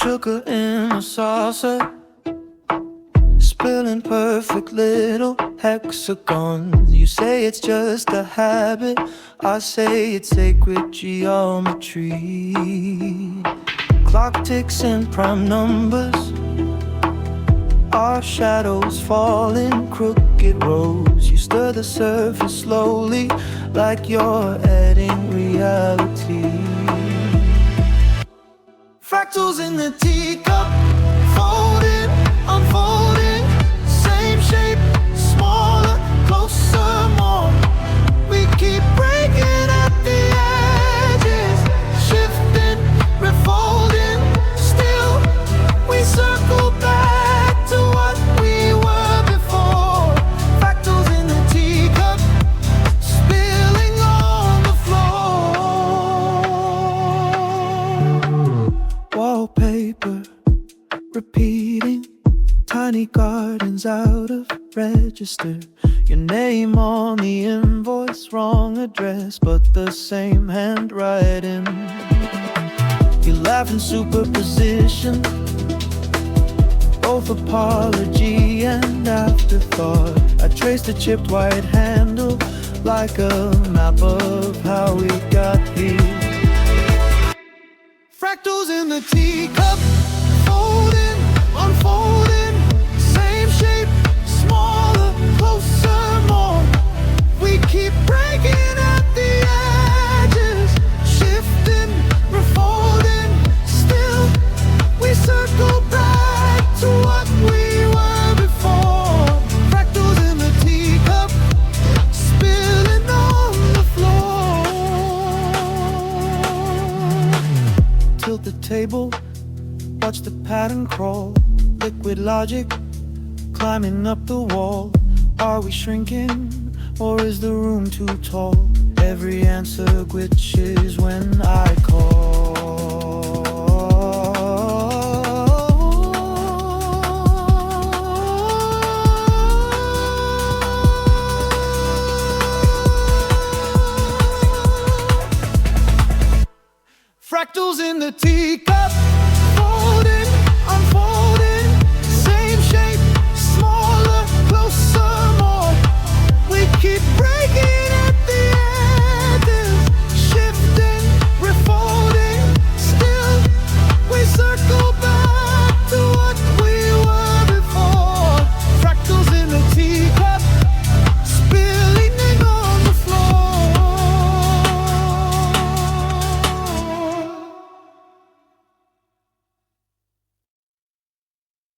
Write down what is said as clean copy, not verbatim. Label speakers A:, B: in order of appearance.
A: sugar in a saucer, spilling perfect little hexagons. You say it's just a habit, I say it's sacred geometry. Clock ticks in prime numbers, our shadows fall in crooked rows. You stir the surface slowly, like you're adding reality. Fractals in the teacup, folding, unfolding, same shape, smaller, closer, more. We keep breaking at the edges, shifting, refolding, still we circle back to what we were before. Fractals in the teacup, spilling on the floor. Wallpaper, repeating, tiny gardens out of register. Your name on the invoice, wrong address, but the same handwriting. You laugh in superposition, both apology and afterthought. I traced the chipped white handle like a map of how we got here. Fractals in the teacup, folding, unfolding, same shape, smaller, closer, more. We keep breaking at the edges, shifting, refolding, still we circle back to what we were before. Fractals in the teacup, spilling on the floor. Tilt the table, watch the pattern crawl. Liquid logic, climbing up the wall. Are we shrinking, or is the room too tall? Every answer glitches when I call. Fractals in the teacup.